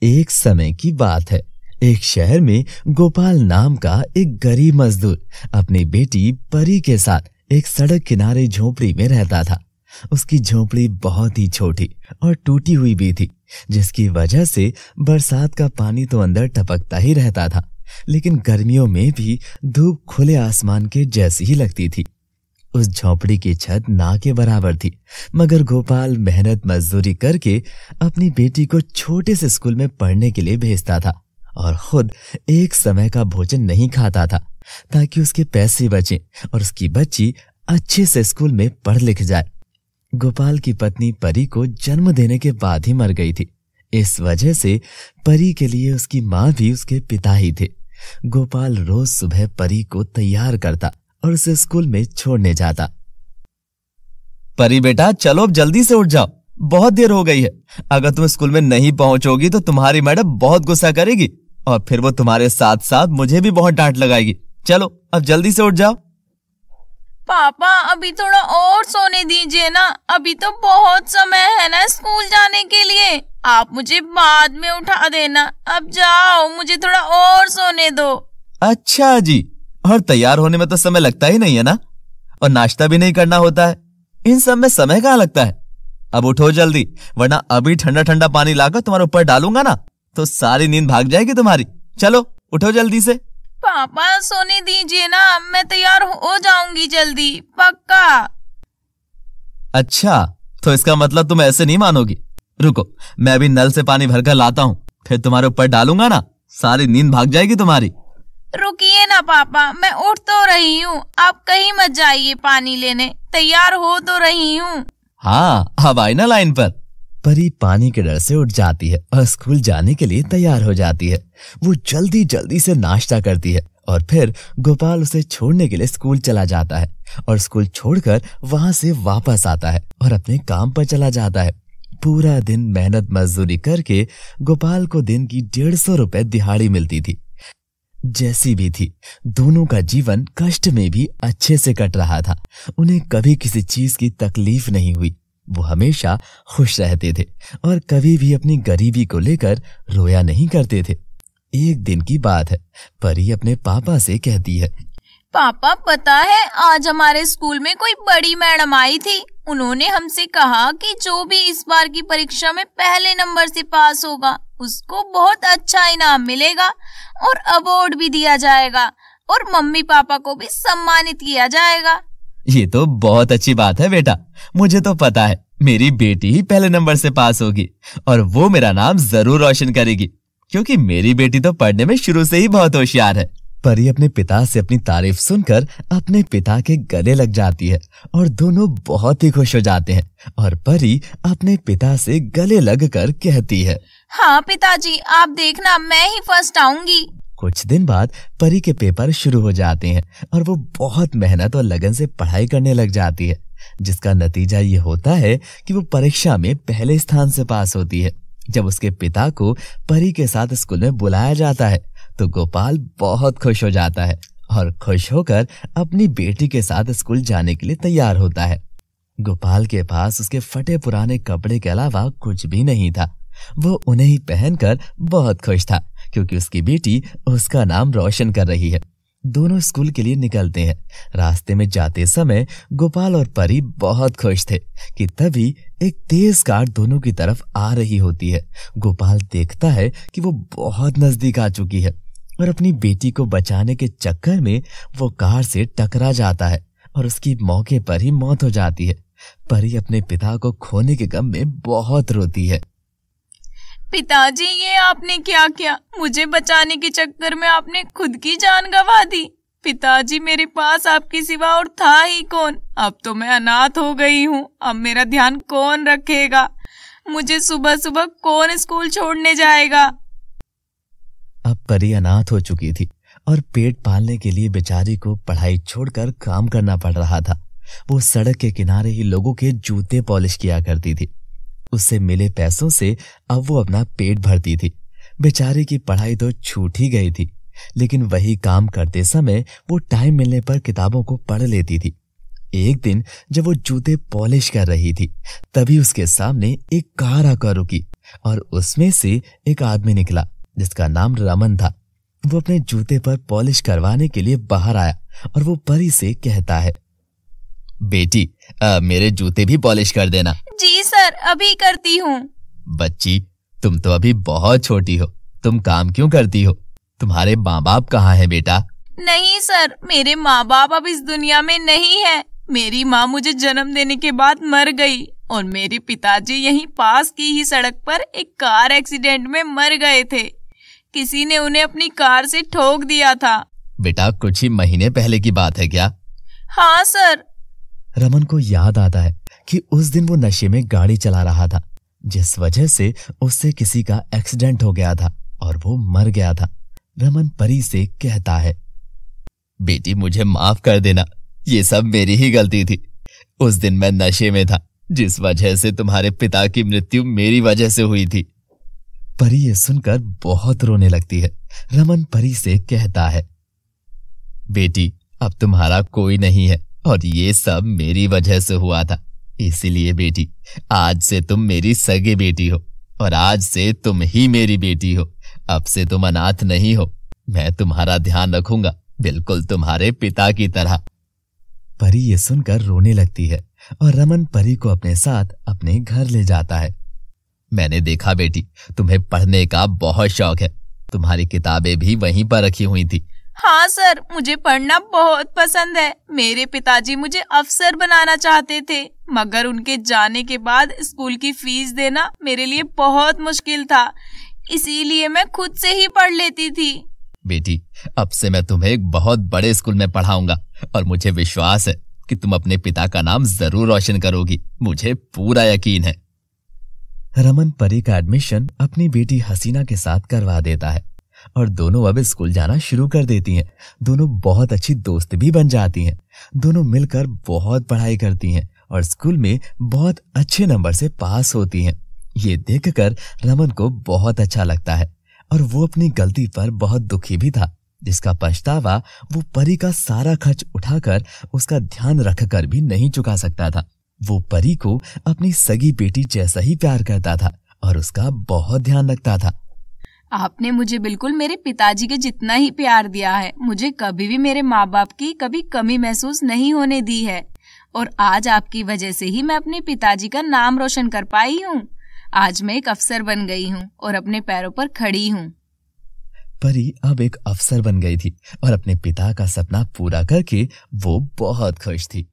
एक समय की बात है। एक शहर में गोपाल नाम का एक गरीब मजदूर अपनी बेटी परी के साथ एक सड़क किनारे झोपड़ी में रहता था। उसकी झोपड़ी बहुत ही छोटी और टूटी हुई भी थी, जिसकी वजह से बरसात का पानी तो अंदर टपकता ही रहता था, लेकिन गर्मियों में भी धूप खुले आसमान के जैसी ही लगती थी। उस झोपड़ी की छत ना के बराबर थी, मगर गोपाल मेहनत मजदूरी करके अपनी बेटी को छोटे से स्कूल में पढ़ने के लिए भेजता था और खुद एक समय का भोजन नहीं खाता था, ताकि उसके पैसे बचें और उसकी बच्ची अच्छे से स्कूल में पढ़ लिख जाए। गोपाल की पत्नी परी को जन्म देने के बाद ही मर गई थी। इस वजह से परी के लिए उसकी माँ भी उसके पिता ही थे। गोपाल रोज सुबह परी को तैयार करता और उसे स्कूल में छोड़ने जाता। परी बेटा, चलो अब जल्दी से उठ जाओ, बहुत देर हो गई है। अगर तुम स्कूल में नहीं पहुंचोगी तो तुम्हारी मैडम बहुत गुस्सा करेगी और फिर वो तुम्हारे साथ साथ मुझे भी बहुत डांट लगाएगी। चलो अब जल्दी से उठ जाओ। पापा, अभी थोड़ा और सोने दीजिए ना, अभी तो बहुत समय है ना स्कूल जाने के लिए। आप मुझे बाद में उठा देना, अब जाओ, मुझे थोड़ा और सोने दो। अच्छा जी, और तैयार होने में तो समय लगता ही नहीं है ना, और नाश्ता भी नहीं करना होता है, इन सब में समय कहाँ लगता है। अब उठो जल्दी, वरना अभी ठंडा ठंडा पानी लाकर तुम्हारे ऊपर डालूंगा ना तो सारी नींद भाग जाएगी तुम्हारी। चलो उठो जल्दी से। पापा सोने दीजिए ना, मैं तैयार हो जाऊंगी जल्दी, पक्का। अच्छा, तो इसका मतलब तुम ऐसे नहीं मानोगी। रुको, मैं अभी नल से पानी भरकर लाता हूँ, फिर तुम्हारे ऊपर डालूंगा ना, सारी नींद भाग जाएगी तुम्हारी। रुकिए ना पापा, मैं उठ तो रही हूँ, आप कहीं मत जाइए पानी लेने, तैयार हो तो रही हूँ। हाँ, अब आई ना लाइन पर। परी पानी के डर से उठ जाती है और स्कूल जाने के लिए तैयार हो जाती है। वो जल्दी जल्दी से नाश्ता करती है और फिर गोपाल उसे छोड़ने के लिए स्कूल चला जाता है और स्कूल छोड़कर वहां से वापस आता है और अपने काम पर चला जाता है। पूरा दिन मेहनत मजदूरी करके गोपाल को दिन की 150 रुपए दिहाड़ी मिलती थी। जैसी भी थी, दोनों का जीवन कष्ट में भी अच्छे से कट रहा था। उन्हें कभी किसी चीज की तकलीफ नहीं हुई। वो हमेशा खुश रहते थे और कभी भी अपनी गरीबी को लेकर रोया नहीं करते थे। एक दिन की बात है, परी अपने पापा से कहती है, पापा पता है, आज हमारे स्कूल में कोई बड़ी मैडम आई थी। उन्होंने हमसे कहा कि जो भी इस बार की परीक्षा में पहले नंबर से पास होगा उसको बहुत अच्छा इनाम मिलेगा और अवार्ड भी दिया जाएगा और मम्मी पापा को भी सम्मानित किया जाएगा। ये तो बहुत अच्छी बात है बेटा, मुझे तो पता है मेरी बेटी ही पहले नंबर से पास होगी और वो मेरा नाम जरूर रोशन करेगी, क्योंकि मेरी बेटी तो पढ़ने में शुरू से ही बहुत होशियार है। परी अपने पिता से अपनी तारीफ सुनकर अपने पिता के गले लग जाती है और दोनों बहुत ही खुश हो जाते हैं और परी अपने पिता से गले लगकर कहती है, हाँ पिताजी, आप देखना, मैं ही फर्स्ट आऊंगी। कुछ दिन बाद परी के पेपर शुरू हो जाते हैं और वो बहुत मेहनत और लगन से पढ़ाई करने लग जाती है, जिसका नतीजा ये होता है कि वो परीक्षा में पहले स्थान से पास होती है। जब उसके पिता को परी के साथ स्कूल में बुलाया जाता है तो गोपाल बहुत खुश हो जाता है और खुश होकर अपनी बेटी के साथ स्कूल जाने के लिए तैयार होता है। गोपाल के पास उसके फटे पुराने कपड़े के अलावा कुछ भी नहीं था। वो उन्हें ही पहनकर बहुत खुश था, क्योंकि उसकी बेटी उसका नाम रोशन कर रही है। दोनों स्कूल के लिए निकलते हैं। रास्ते में जाते समय गोपाल और परी बहुत खुश थे कि तभी एक तेज कार दोनों की तरफ आ रही होती है। गोपाल देखता है कि वो बहुत नजदीक आ चुकी है और अपनी बेटी को बचाने के चक्कर में वो कार से टकरा जाता है और उसकी मौके पर ही मौत हो जाती है। परी अपने पिता को खोने के गम में बहुत रोती है। पिताजी, ये आपने क्या किया? मुझे बचाने के चक्कर में आपने खुद की जान गंवा दी। पिताजी, मेरे पास आपके सिवा और था ही कौन? अब तो मैं अनाथ हो गई हूँ, अब मेरा ध्यान कौन रखेगा? मुझे सुबह सुबह कौन स्कूल छोड़ने जाएगा? अब परी अनाथ हो चुकी थी और पेट पालने के लिए बेचारी को पढ़ाई छोड़कर काम करना पड़ रहा था। वो सड़क के किनारे ही लोगों के जूते पॉलिश किया करती थी। उससे मिले पैसों से अब वो अपना पेट भरती थी। बेचारी की पढ़ाई तो छूट ही गई थी, लेकिन वही काम करते समय वो टाइम मिलने पर किताबों को पढ़ लेती थी। एक दिन जब वो जूते पॉलिश कर रही थी, तभी उसके सामने एक कार आकर रुकी और उसमें से एक आदमी निकला जिसका नाम रमन था। वो अपने जूते पर पॉलिश करवाने के लिए बाहर आया और वो परी से कहता है, बेटी मेरे जूते भी पॉलिश कर देना। जी सर, अभी करती हूँ। बच्ची, तुम तो अभी बहुत छोटी हो, तुम काम क्यों करती हो? तुम्हारे माँ बाप कहाँ हैं बेटा? नहीं सर, मेरे माँ बाप अब इस दुनिया में नहीं है। मेरी माँ मुझे जन्म देने के बाद मर गई और मेरे पिताजी यहीं पास की ही सड़क पर एक कार एक्सीडेंट में मर गए थे। किसी ने उन्हें अपनी कार से ठोक दिया था। बेटा, कुछ ही महीने पहले की बात है क्या? हाँ सर। रमन को याद आता है कि उस दिन वो नशे में गाड़ी चला रहा था, जिस वजह से उससे किसी का एक्सीडेंट हो गया था और वो मर गया था। रमन परी से कहता है, बेटी मुझे माफ कर देना, ये सब मेरी ही गलती थी। उस दिन मैं नशे में था, जिस वजह से तुम्हारे पिता की मृत्यु मेरी वजह से हुई थी। परी ये सुनकर बहुत रोने लगती है। रमन परी से कहता है, बेटी अब तुम्हारा कोई नहीं है और ये सब मेरी वजह से हुआ था। इसीलिए बेटी, आज से तुम मेरी सगी बेटी हो और आज से तुम ही मेरी बेटी हो। अब से तुम अनाथ नहीं हो। मैं तुम्हारा ध्यान रखूंगा, बिल्कुल तुम्हारे पिता की तरह। परी ये सुनकर रोने लगती है और रमन परी को अपने साथ अपने घर ले जाता है। मैंने देखा बेटी, तुम्हें पढ़ने का बहुत शौक है। तुम्हारी किताबें भी वहीं पर रखी हुई थी। हाँ सर, मुझे पढ़ना बहुत पसंद है। मेरे पिताजी मुझे अफसर बनाना चाहते थे, मगर उनके जाने के बाद स्कूल की फीस देना मेरे लिए बहुत मुश्किल था। इसीलिए मैं खुद से ही पढ़ लेती थी। बेटी, अब से मैं तुम्हें एक बहुत बड़े स्कूल में पढ़ाऊंगा और मुझे विश्वास है कि तुम अपने पिता का नाम जरूर रोशन करोगी। मुझे पूरा यकीन है। रमन परी का एडमिशन अपनी बेटी हसीना के साथ करवा देता है और दोनों अब स्कूल जाना शुरू कर देती हैं। दोनों बहुत अच्छी दोस्त भी बन जाती हैं। दोनों मिलकर बहुत पढ़ाई करती हैं और स्कूल में बहुत अच्छे नंबर से पास होती हैं। ये देखकर रमन को बहुत अच्छा लगता है और वो अपनी गलती पर बहुत दुखी भी था, जिसका पछतावा वो परी का सारा खर्च उठाकर उसका ध्यान रखकर भी नहीं चुका सकता था। वो परी को अपनी सगी बेटी जैसा ही प्यार करता था और उसका बहुत ध्यान रखता था। आपने मुझे बिल्कुल मेरे पिताजी के जितना ही प्यार दिया है। मुझे कभी भी मेरे माँ बाप की कभी कमी महसूस नहीं होने दी है और आज आपकी वजह से ही मैं अपने पिताजी का नाम रोशन कर पाई हूँ। आज मैं एक अफसर बन गई हूँ और अपने पैरों पर खड़ी हूँ। परी अब एक अफसर बन गई थी और अपने पिता का सपना पूरा करके वो बहुत खुश थी।